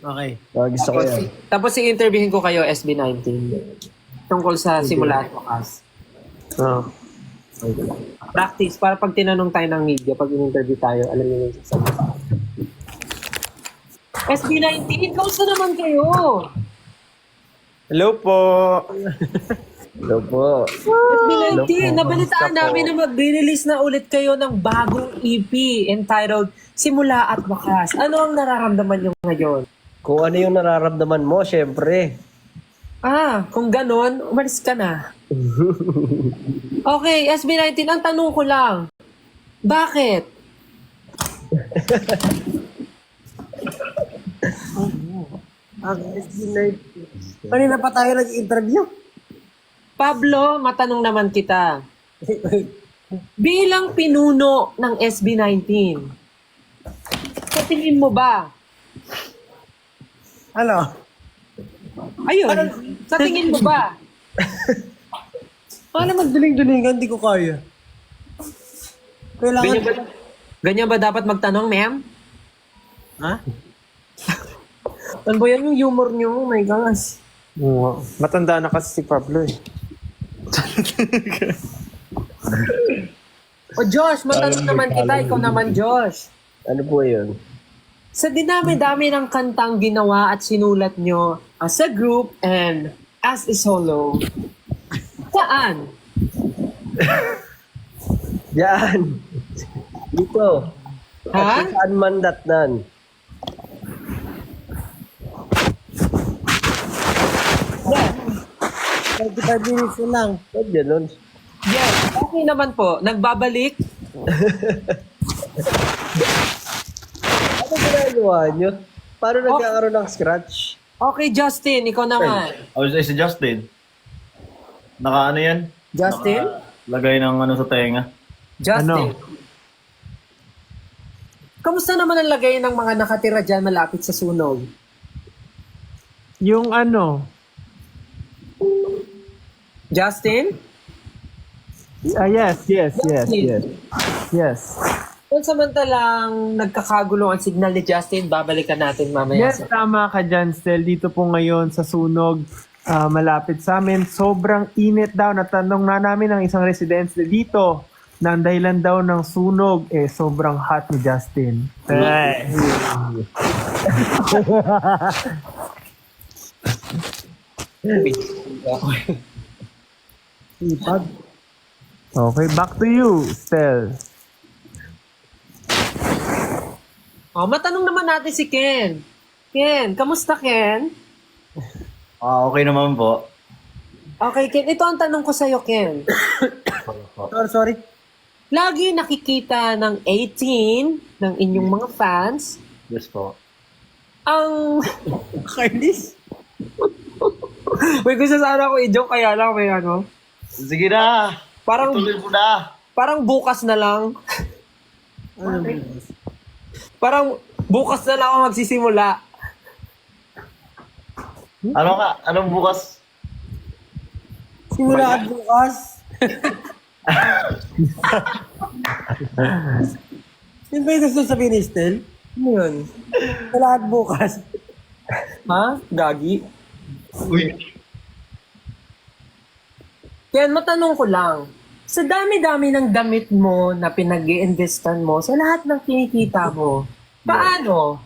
Okay. Gusto ko yan. Tapos i-interviewin ko kayo SB19 tungkol sa simula at wakas. Oh. Practice, para pag tinanong tayo ng media, pag in-interview tayo, alam niyo yung sasagot. SB19, kamusta naman kayo? Hello po. Hello po. SB19, nabalitaan namin na mag-release na ulit kayo ng bagong EP entitled Simula at Wakas. Ano ang nararamdaman niyo ngayon? Kung ano yung nararamdaman mo, syempre. Kung ganon, umalis ka na. Okay, SB19, ang tanong ko lang, bakit? Kanina pa tayo nag-interview. Pablo, matanong naman kita. Bilang pinuno ng SB19, sa tingin mo ba? Ano? Ayun, sa tingin mo ba? Paano magduling-dulingan? Hindi ko kaya. Kailangan... Ganyan ba dapat magtanong, ma'am? Ha? Ano ba yan yung humor niyo? Oh my gosh. Oo. Matanda na kasi si Pablo eh. O Josh, matanong naman kita. Ikaw naman, Josh. Ano po yun? Sa dinami-dami ng kantang ginawa at sinulat nyo as a group and as a solo, saan? Yan. Dito. Ha? At saan man datnan. Yeah. 35 minutes na lang. Ba't ganun? Yes. Okay naman po. Nagbabalik. Ano ginagawa nyo? Paano nagkakaroon ng scratch? Okay, Justin. Ikaw naman. Si Justin. Naka ano yan? Justin? Lagay ng ano sa tenga. Justin. Kamusta naman ang lagay ng mga nakatira dyan malapit sa sunog? Yung ano? Justin? Yes. Yes. Kung samantalang nagkakagulo ang signal ni Justin, babalikan natin mamaya. Yes, tama ka dyan, Stel. Dito po ngayon sa sunog, malapit sa amin. Sobrang init daw. Natanong na namin ng isang residence dito na ang dahilan daw ng sunog, sobrang hot ni Justin. Ay. Ipag. Okay, back to you, Stel. Matanong naman natin si Ken. Ken, kamusta Ken? Okay naman po. Okay, Ken. Ito ang tanong ko sa'yo, Ken. Sorry. Lagi nakikita ng 18 ng inyong mga fans Yes po. ang... Kainis? May gusto sana ako i-joke, kaya lang may ano. Sige na. Parang, Tuloy mo na. parang bukas na lang. Parang bukas na lang ako magsisimula. Ano ka? Anong bukas? Simula at bukas. Yun ba yung gusto sabihin ni Stel? Ano yun? Sa lahat bukas. Ha? Gagi? Uy. Ken, matanong ko lang. Sa dami-dami ng damit mo na pinag-i-investan mo, sa lahat ng kinikita mo, paano?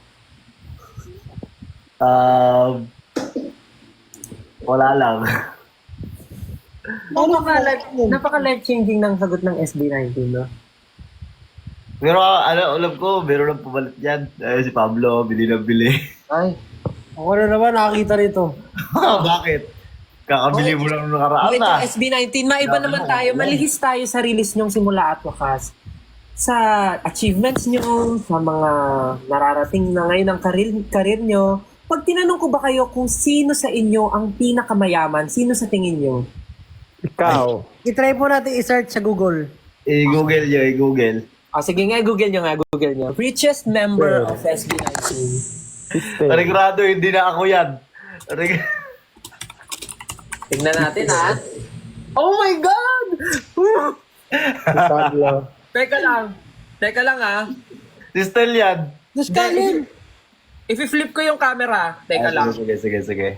Wala lang. Napaka-life-changing ng sagot ng SB19, no? Pero alam ko, meron lang pumalit yan. Si Pablo, bili na bili. Ay. Ako na naman nakakita rito. Bakit? Kakabili mo lang nung nakaraan Ito, na. SB19, maiba naman tayo. Malihis tayo sa release nyong Simula at Wakas. Sa achievements nyo, sa mga nararating na ngayon ng karir nyo. Pag tinanong ko ba kayo kung sino sa inyo ang pinakamayaman, sino sa tingin nyo? Ikaw. I-try po natin i-search sa Google. I-google nyo, i-google. Sige nga, Google nyo. Richest member of SB19. Regrado, hindi na ako yan. Tignan natin, ha? Oh my God! Teka lang, ha? Si Stel yan. Just Kalin. If-flip ko yung camera. Teka lang. Sige.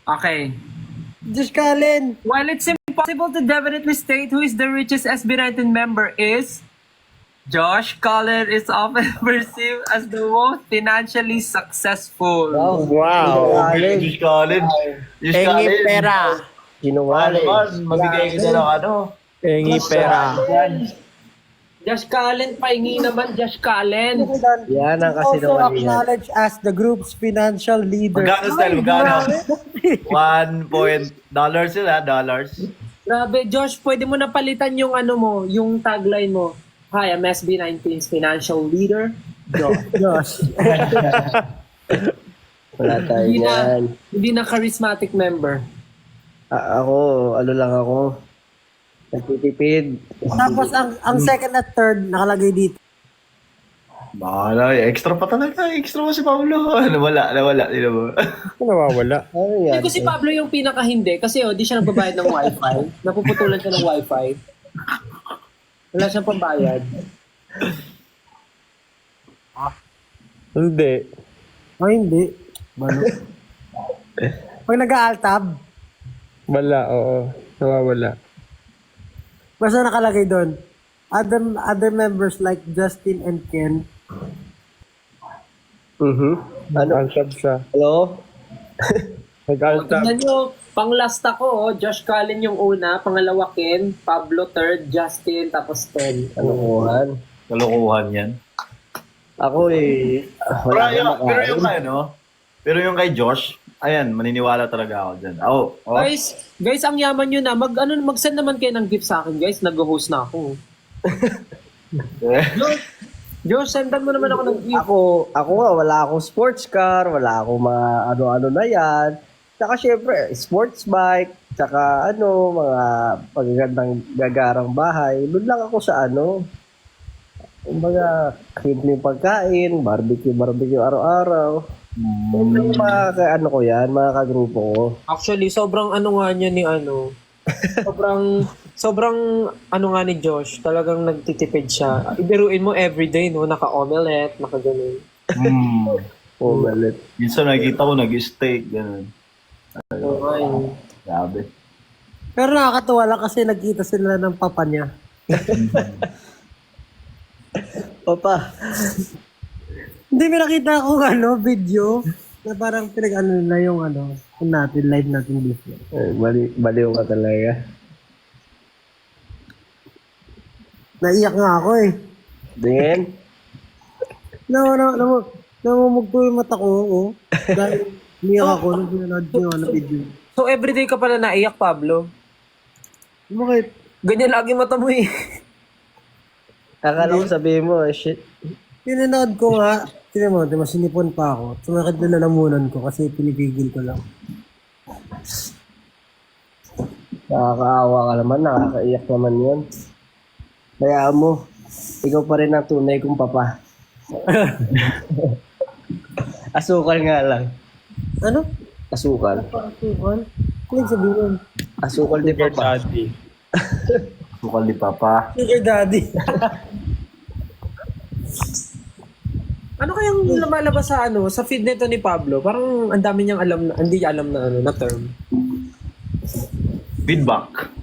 Okay. Josh Cullen. While it's impossible to definitely state who is the richest SB19 member is, Josh Cullen is often perceived as the most financially successful. Wow. Diyos Colin. Diyos Engi Colin. pera. Sinungaling. Mabigay kita ng ano. Engi pera. Josh Cullen, pahingi naman, Josh Cullen. Yan ang Also kasinungalingan. acknowledged as the group's financial leader. Magkano style? Magkano? 1 point dollars sila, dollars. Grabe, Josh, pwede mo na palitan yung ano mo, yung tagline mo. Hi, I'm SB19's financial leader, Josh. Josh. Wala tayo Hindi na, yan. hindi na charismatic member. Ako, ano lang ako. Nagtitipid. Tapos ang second at third nakalagay dito. Bahala, extra pa talaga. Extra mo si Pablo. Nawala. Hindi mo. Nawawala. Ano yan? Hindi ko si Pablo yung pinaka-hindi kasi di siya nagbabayad ng wifi. Napuputulan siya ng wifi. Wala siyang pambayad. Hindi. Ay, hindi. Balo. Pag nag-aaltab, Wala, oo. Nawawala. basta nakalagay doon. Other members like Justin and Ken. Ano? Nag-altab siya. Hello? Nag-altab. Tignan nyo, pang last ako, Josh Cullen yung una, pangalawa Ken, Pablo third, Justin, tapos Ken. Kalokohan. Kalokohan yan. Ako wala akong Pero yung makain. pero yung kay Josh, ayan, maniniwala talaga ako dyan. Guys, ang yaman nyo na. Mag-send naman kayo ng gift sa akin, guys. Nag-host na ako. Josh, sendan mo naman ako ng gift. Ako nga, wala akong sports car, wala akong mga ano-ano na yan. Tsaka syempre, sports bike, tsaka mga pagagandang gagarang bahay. Doon lang ako sa kumbaga, simpleng pagkain, barbecue araw-araw. Yung mga ko yan, mga kagrupo ko. Actually, sobrang nga niya ni sobrang nga ni Josh. Talagang nagtitipid siya. Ibiruin mo everyday, no? Naka-omelette, naka-ganun. Malit. Minsan nakikita ko nag-steak, gano'n. Okay. Grabe. Pero nakakatuwa lang kasi nagkita sila ng papa niya. Papa, Hindi, may nakita akong video na parang pinag-ano na yung live natin dito. baliw ka talaga. Naiyak nga ako eh. Tingin? Namumugto yung mata ko, oh. Dahil niyak ako nung pinanood ko yung video. So, everyday ka pala naiyak, Pablo? Bakit? Ganyan lagi mata mo eh. Akala ko sabihin mo, shit. Pinanood ko nga, tinan mo, sinipon pa ako. Sumakit na lalamunan ko kasi pinipigil ko lang. Nakakaawa ka naman, nakakaiyak naman yun. Kaya mo, ikaw pa rin ang tunay kong papa. Asukal nga lang. Ano? Asukal. Asukal? Ano yung sabihin? Asukal di papa. Sukal ni Papa. Sugar daddy. Ano kayang lumalabas sa sa feed nito ni Pablo? Parang ang dami niyang hindi niya alam na term. Feedback.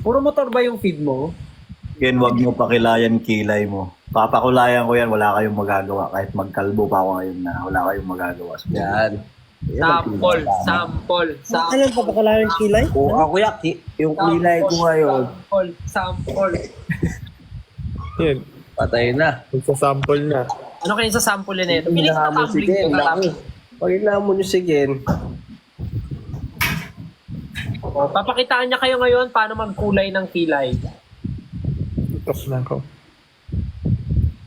Puro motor ba yung feed mo? Ken, wag mo pakilayan kilay mo. Papakulayan ko yan, wala kayong magagawa. Kahit magkalbo pa ako ngayon na wala kayong magagawa. Yan. Sample. Ano yung papakalayan kilay? Kung ako yung kilay ko ngayon, Sample. Yan. patay na. Magsasample na. Ano kayo sa sample na ito? Piling sa Hinamon si Gen. Pag hinamon nyo si Gen, Papakitaan niya kayo ngayon paano magkulay ng kilay. Tutok na ako.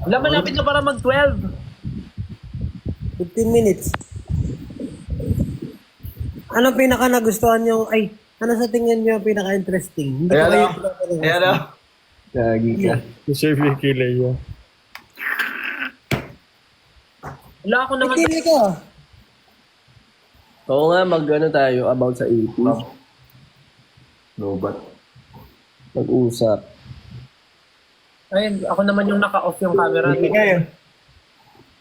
Wala, malapit na para mag-12. 15 minutes. Ano pinaka nagustuhan nyo? Ano sa tingin nyo pinaka-interesting? Hindi ko kayo Ayan o. Gagi ka. Deserve yung kilay niya. Wala ako naman. Pili ko. Oo nga, tayo about sa 80s. Lobat. Mag-usap. Ayun, ako naman yung naka-off yung camera.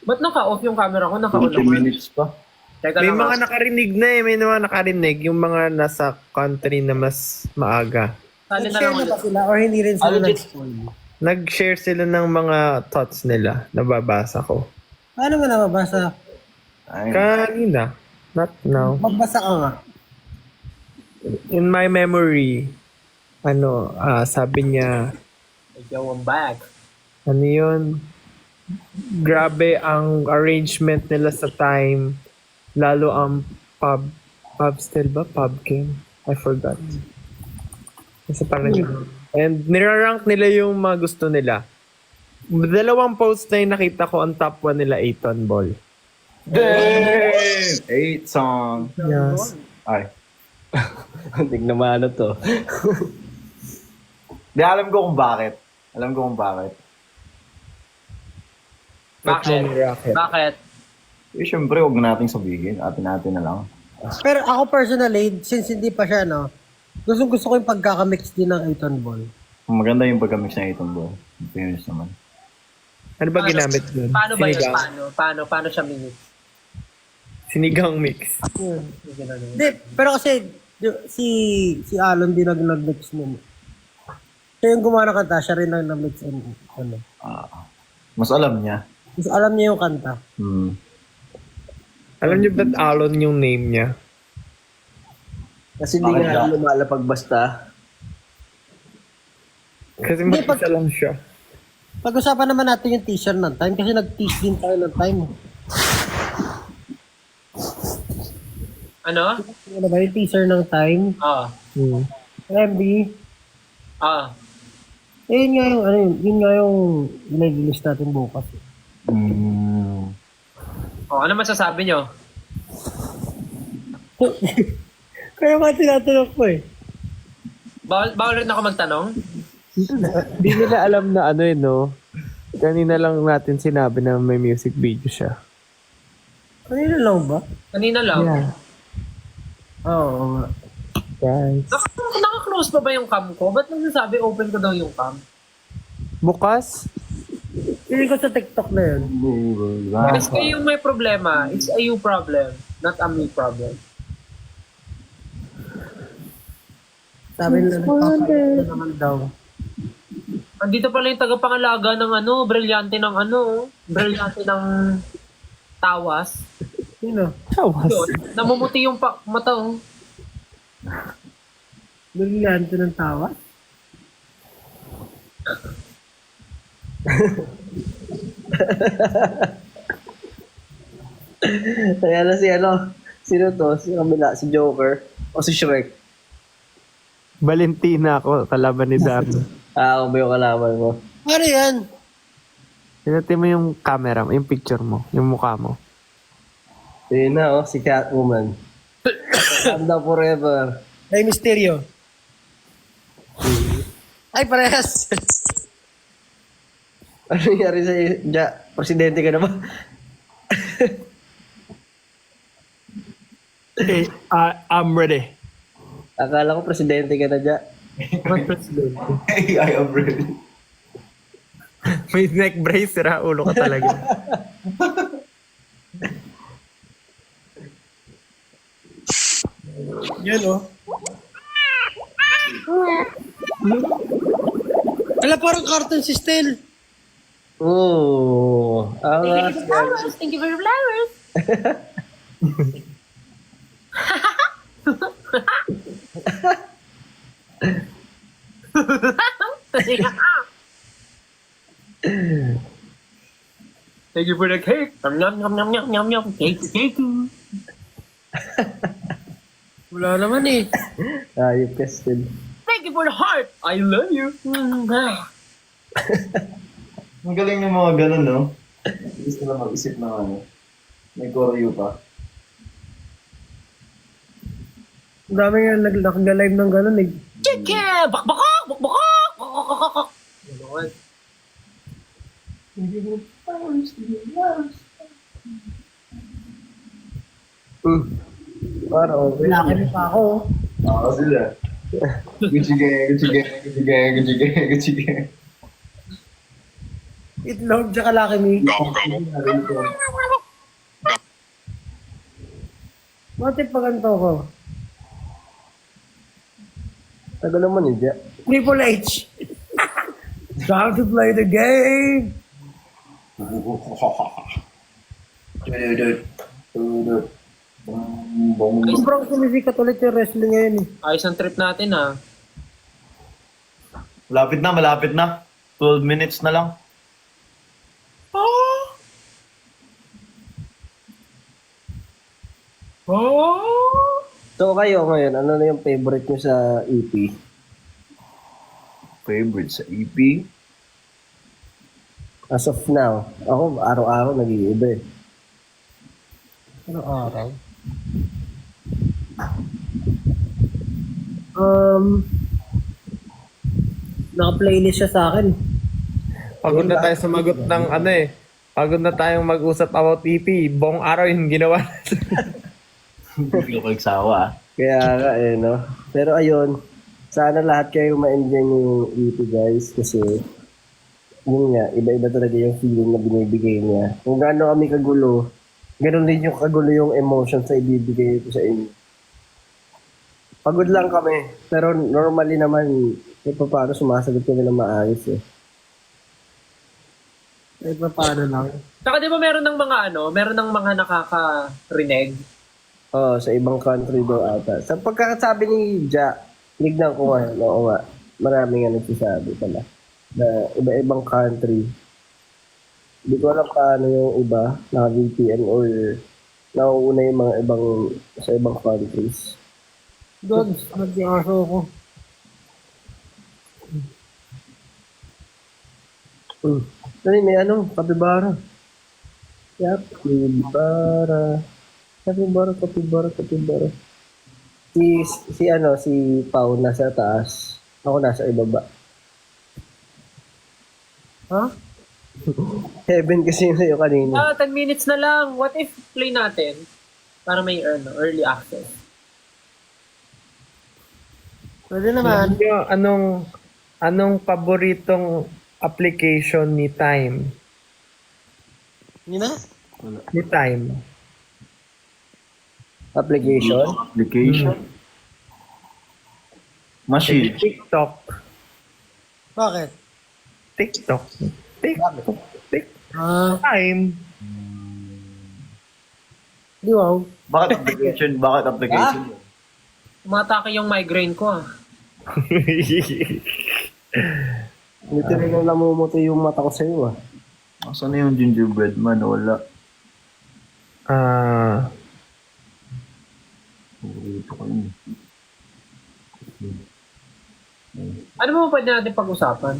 Ba't naka-off yung camera ko? Naka-on 20 naman. minutes pa. Teka May lang. mga nakarinig na eh. May mga nakarinig. Yung mga nasa country na mas maaga. Sali na Nag-share lang na ba ulit. sila or hindi rin sila Legit. nag-spoil? Nag-share sila ng mga thoughts nila. Nababasa ko. Paano mo nababasa? Ay, Kanina. Not now. Magbasa ka nga. In my memory, sabi niya, Yo, I'm back. ano yun? Grabe ang arrangement nila sa time. Lalo ang pub still ba? Pub game? I forgot. Kasi parang and nirarank nila yung mga gusto nila. Dalawang post na yung nakita ko, ang top 1 nila, Aiton Ball. damn! 8 song. Yes. Ay. Tignan mo ano to. Di, alam ko kung bakit. Alam ko kung bakit. Bakit? Bakit? Eh, syempre, huwag na nating sabihin. Atin na lang. Pero ako personally, since hindi pa siya, gusto ko yung pagkakamix din ng Aiton Ball. Maganda yung pagka-mix na itong ball. Fairness naman. Ano ba ginamit dun? Paano ba yun? Sinigang. Paano siya minute? Sinigang mix. Hindi, pero kasi si Alon din nag-mix nun. Siya yung gumawa ng kanta, siya rin ang nag-mix ano. Mas alam niya. Mas alam niya yung kanta. Alam niyo ba't Alon yung name niya? Kasi hindi nga lumalapag basta. Kasi Hindi, mag-isa lang siya. Pag-usapan naman natin yung teaser ng Time kasi nag-tease din tayo ng Time. Ano? Ano ba yung teaser ng Time? Ah. MB. Ah. Eh, yun nga yung i-release natin bukas. Oh, ano masasabi nyo? Kaya nga tinatanong ko eh. Bawal rin ako magtanong? Di nila alam na no? Kanina lang natin sinabi na may music video siya. Kanina lang ba? Kanina lang. Yeah. Oo nga. Guys. Naka-close pa ba yung cam ko? Ba't nagsasabi open ko daw yung cam? Bukas? Hindi ko sa TikTok na yun. Kasi kayo yung may problema. It's a you problem, not a me problem. Sabi nila nagpapalit na naman daw. Andito pala yung tagapangalaga ng brilyante ng brilyante ng tawas. Sino? Tawas. Yun, namumuti yung mata. Brilyante ng tawa? Kaya na sino to? Si kabila, si Joker o si Shrek? Valentina ako, kalaban ni Darno. Ako ba yung kalaban mo? Ano yan? Pinati mo yung camera, yung picture mo, yung mukha mo. Yun na si Catwoman. Wakanda forever. Ay, Mysterio. Ay, parehas. Ano nangyari sa'yo? Presidente ka na ba? Okay, I'm ready. Akala ko presidente ka na dyan. Hey, I am ready. May neck brace, sira ulo ka talaga. Yan, oh. Ala, parang cartoon si Stel. Oo. Thank you for the flowers. Thank you for the cake. Yum, yum, yum, yum, yum, yum. Cake, cake. Wala naman eh. Ayop ka still. Thank you for the heart. I love you. Ang galing ng mga ganun, no? Gusto na mag-isip ng may choreo pa. Ang dami nga nag-live ng gano'n eh. Chicken! Bakbakak! Bakbakak! Bakbakak! Ganon. Parang okay. Laki pa ako. Oo, sila. Gucci gang, Gucci gang, Gucci gang, Gucci gang, Gucci gang. Itlog, tsaka Lucky Me. Bakit pa ganito ko? Tagal naman hindi. Triple H. Time to play the game. Sobrang sumisikat ulit yung wrestling ngayon eh. Ayos ang trip natin ah. Malapit na. 12 minutes na lang. So kayo ngayon, ano na yung favorite nyo sa EP? Favorite sa EP? As of now, ako araw-araw nag-iiba eh. Ano araw? Naka-playlist siya sa akin. Pagod na tayo sumagot ng ano eh. Pagod na tayong mag-usap about EP. Buong araw yung ginawa natin. Hindi ko nagsawa. Kaya nga eh, no? Pero ayun, sana lahat kayo ma-enjoy nyo yung EP guys kasi yun nga, iba-iba talaga yung feeling na binibigay niya. Kung gaano kami kagulo, ganoon din yung kagulo yung emotions na ibibigay ko sa inyo. Pagod lang kami, pero normally naman, paano sumasagot kami ng maayos eh. Kahit pa paano lang. Saka di ba meron ng mga nakaka-reneg? Oo, sa ibang country daw ata. Sa pagkakasabi ni Ja, lignan ko nga, oo nga, marami nga nagsasabi pala na iba-ibang country. Hindi ko alam paano yung iba, naka-VPN or nauuna yung mga ibang, sa ibang countries. Dogs, nag-aso ko. Dali, may kapibara. Yap, kapibara. Si Pau nasa taas. Ako nasa ibaba. Ha? Heaven kasi yung sa'yo kanina. 10 minutes na lang. What if play natin? Para may early access. Pwede naman. Anong paboritong application ni Time? Yun na? Ni Time. Application. Machine. TikTok. Bakit? TikTok. Ah, Time. di wow. Bakit application? Umatake yung migraine ko ah. Literal na namumuti yung mata ko sa'yo ah. Asan na yung gingerbread man? Wala. Ito ko yun. Ano mo pwede natin pag-usapan?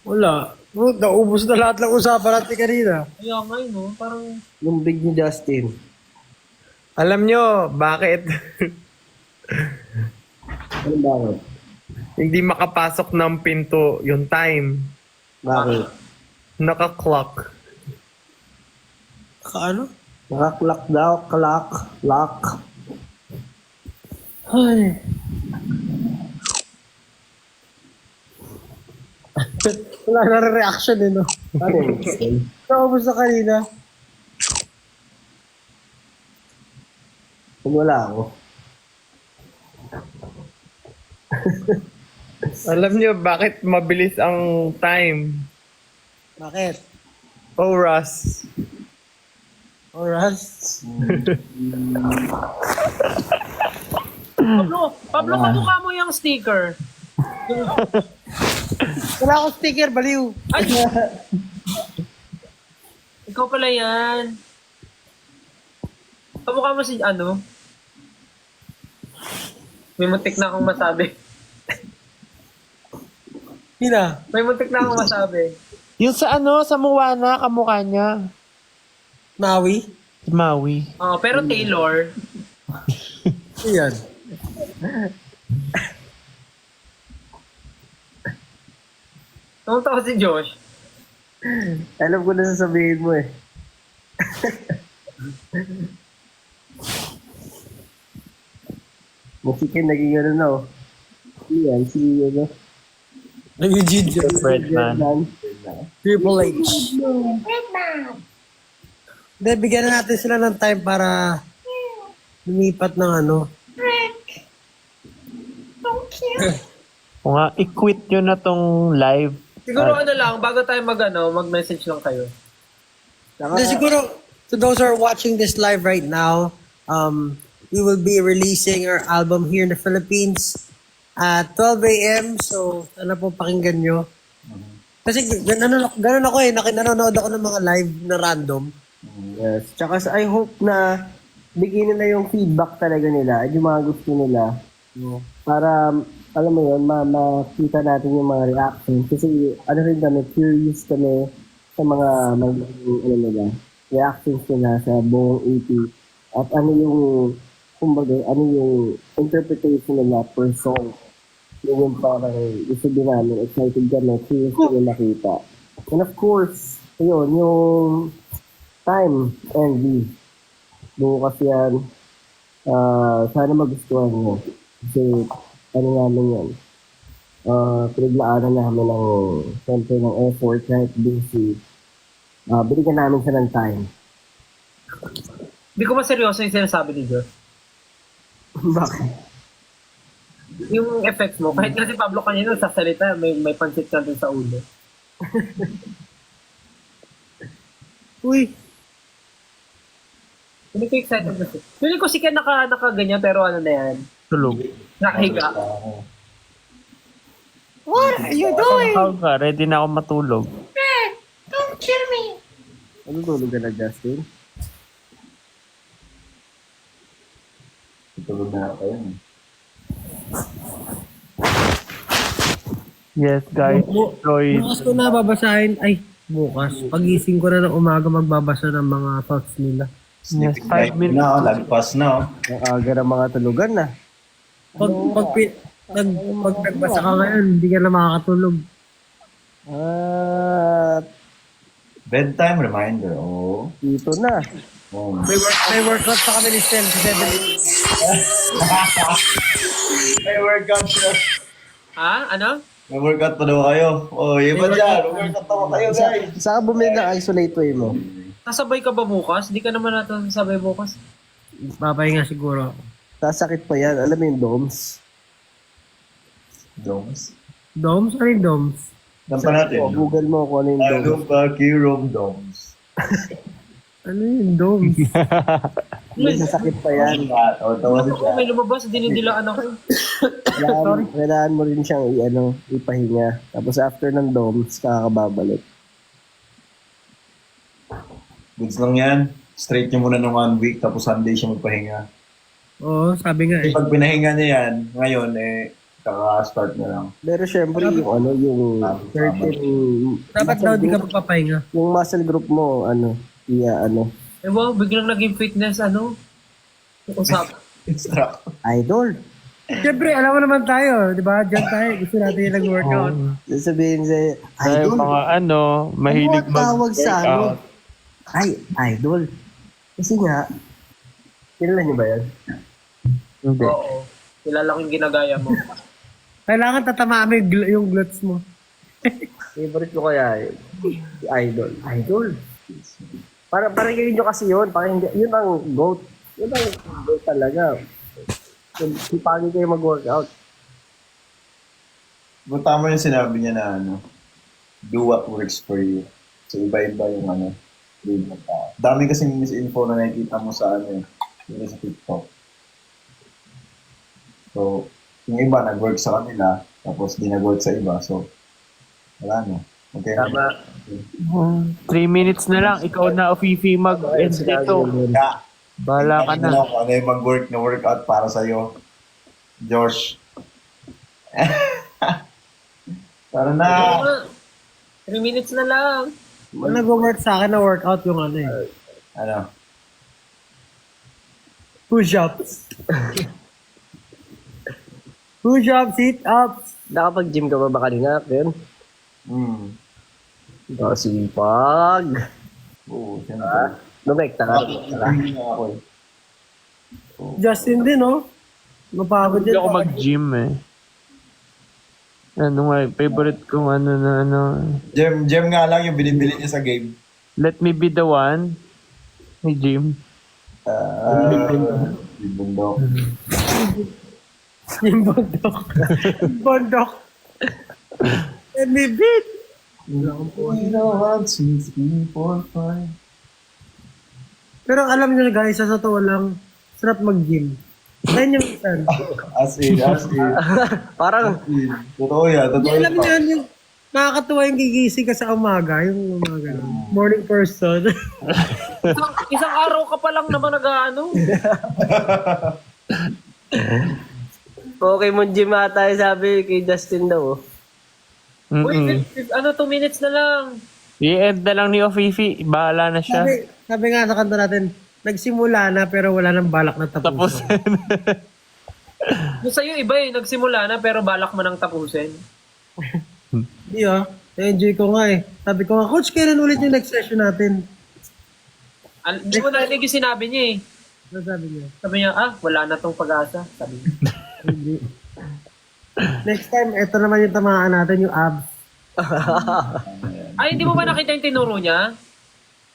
Wala. Naubos na lahat ng usapan natin kanina. Kaya nga yun, no? Parang... Yung big ni Justin. Alam nyo, bakit Ano bakit? hindi makapasok ng pinto yung Time? Bakit? Naka-clock. Kaano? Naka-clock daw, lock. Ay. Wala na reaction eh, no? Ano yun? Naubos na kanina. Kung wala ako. Alam nyo, bakit mabilis ang Time? Bakit? Oras. Oras? Pablo, kamukha mo yung sticker. Wala akong sticker, baliw. Ay! Ikaw pala yan. Kamukha mo si May muntik na akong masabi. Hina. May muntik na akong masabi. Yung sa Moana, kamukha niya. Maui? Maui. Pero Taylor, Iyan. tumutawa si Josh. Alam ko na sasabihin mo eh. Musikin, naging na oh. Yan, si Nag-Eugene. Birdman. Triple H. Hindi, bigyan na natin sila ng time para lumipat ng ano. Kung nga, i-quit nyo na tong live. Siguro ano lang, bago tayo mag-message lang kayo. Hindi, siguro, to those who are watching this live right now, we will be releasing our album here in the Philippines at 12 a.m. So, sana po pakinggan nyo. Kasi ganun ako nanonood ako ng mga live na random. Yes. Tsaka I hope na bigyan nila yung feedback talaga nila at yung mga gusto nila. Para, alam mo yun, makita natin yung mga reactions. Kasi, rin kami, curious kami sa mga nila, reactions nila sa buong EP. At ano yung, kumbaga, ano yung interpretation nila per song. Yun yung parang gusto din namin, excited kami, curious kami nakita. And of course, yun, yung time, envy. Bukas yan. Sana magustuhan nyo. Kasi, ano namin yan. Pinaglaanan namin ng, siyempre, ng effort, kahit busy. Binigyan namin siya ng time. Hindi ko maseryoso yung sinasabi ni Josh. Bakit? Yung effects mo, kahit nga si Pablo kanina sasalita, may pansit ka dun sa ulo. Uy, Hindi ko excited kasi. Feeling ko si Ken naka-ganyan, pero ano na yan, Tulog. nakahiga. what are you doing? How ka? Ready na ako matulog. Ano tulog ka na, Justin? Tulog na ako yun. Yes, guys. Enjoy. Bukas ko na babasahin. Ay, bukas. Pagising ko na ng umaga magbabasa ng mga thoughts nila. Yes, 5 minutes. Na, lagpas na. Ang aga ng mga tulugan na. Pag nagbasa ka ngayon, hindi ka na makakatulog. Bedtime reminder. Oh. Dito na. Oh. May workout pa kami ni Stel sa 7 May workout siya. Ha? Ano? May workout pa daw kayo. Oh, iba dyan. May workout pa kayo, guys. Saan ka bumili ng isolate way mo? Nasabay ka ba bukas? Hindi ka naman natin nasabay bukas. Papahinga siguro. Sasakit pa yan. Alam mo yung DOMS? Domes. Doms? Ano yung doms? Saan pa natin? Google mo kung ano yung DOMS. Ano pa, Kirom Domes. Ano yung doms? Sasakit pa yan. Tawa Ako, may lumabas, dinidilaan ako. Kailangan mo rin siyang ipahinga. Tapos after ng DOMS, kakababalik. Goods lang yan. Straight niya muna ng 1 week, tapos Sunday siya magpahinga. Oo, sabi nga eh. Pag pinahinga niya yan, ngayon, kaka-start na lang. Pero syempre, yung certain... Dapat daw di ka magpapahinga. Yung muscle group mo, Eh wow, biglang naging fitness, usap. Instruct. idol. Siyempre, alam mo naman tayo, di ba? Diyan tayo, gusto natin yung nag-workout. Sabihin sa'yo, Ay, idol. mga mahilig Ano ang tawag sa mag-workout. Ay, idol. Kasi nga, kilala niyo ba yan? Hindi. Oo. Kilala ko yung ginagaya mo. Kailangan tatamaan mo yung glutes mo. Favorite ko kaya yun. Si idol. Idol. Parang yun nyo kasi yun. Parang yun ang GOAT. Yun ang GOAT talaga. Sipagin kayo mag-workout. Kung tama yung sinabi niya na do what works for you. So iba-iba yung dami kasing misinfo na nakikita mo sa yung sa TikTok. So, yung iba nag-work sa kanila, tapos di nag-work sa iba. So, wala na. Okay. Tama. 3 minutes na lang. Ikaw na, Fifi, mag-end dito. Yeah. Bahala ka na. Ano yung mag-work na workout para sa'yo? Josh. Tara na. 3 minutes na lang. Nag-work sa akin na workout yung Ano? push-ups. Push-ups, sit-ups. Nakapag-gym ka ba kanina, Ken? Sipag. Oo, siyempre. Lumekta ka. Hindi na ako Justin din, no? Mapagod Hindi yan. ako mag-gym eh. Ano nga, favorite kong ano na ano. Gem nga lang yung binibili niya sa game. Let me be the one. Hey, Jim. Yung bundok. Yung bundok. Bundok. And we beat. 1, 2, 3, 4, 5. Pero alam niyo guys, sa totoo lang, sarap mag-gym. Ayun yung minsan. As in. Parang, Totoo yan. Alam niyo yun, yung nakakatuwa yung gigising ka sa umaga, yung umaga. Morning person. Isang araw ka pa lang naman nag-ano. Pokemon Gym ata yung sabi kay Justin daw. Uy, 2 minutes na lang. I-end na lang ni Ofifi. Bahala na siya. sabi nga sa kanta natin, nagsimula na pero wala nang balak na Tapos, tapusin. Yung sa'yo iba nagsimula na pero balak mo nang tapusin. Hindi na-enjoy ko nga eh. Sabi ko nga, Coach, kailan ulit yung next session natin? Hindi mo narinig yung sinabi niya eh. Ano sabi niya? Sabi niya, wala na tong pag-asa. Sabi niya. Hindi. Next time, ito naman yung tamaan natin, yung abs. Ay, hindi mo ba nakita yung tinuro niya?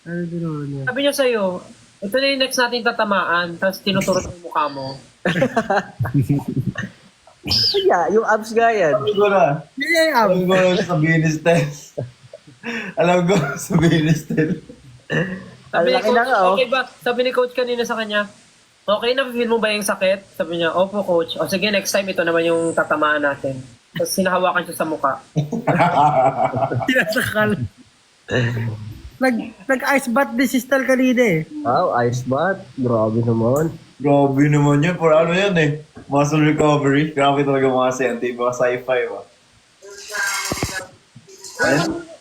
Ano tinuro niya? Sabi niya sa'yo, ito na yung next natin tatamaan, tapos tinuturo yung mukha mo. Yeah, yung abs nga yan. Alam ko na. Hindi niya yung abs. Alam ko sa business test. Alam ko sa business test. Sabi ni Ang laki na coach, nga, oh. okay ba? Sabi ni coach kanina sa kanya, okay na, feel mo ba yung sakit? Sabi niya, opo coach. O sige, next time ito naman yung tatamaan natin. Tapos sinahawakan siya sa mukha. Sinasakal. Nag-ice bath din si Stal kanina eh. Wow, ice bath. Grabe naman. Grabe naman yun. For ano yan eh. Muscle recovery. Grabe talaga mga senti. Mga sci-fi ba?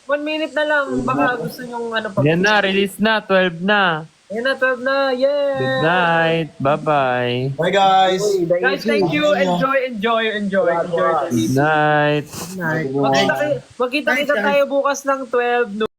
1 minute na lang. Baka gusto niyong ano pa. yan na, release na, 12 na. Ayan na, 12 na. Yeah! Good night. Bye-bye. Bye guys! Guys, thank you. Enjoy. Good night. Night. Magkita kita tayo bukas ng 12 noon.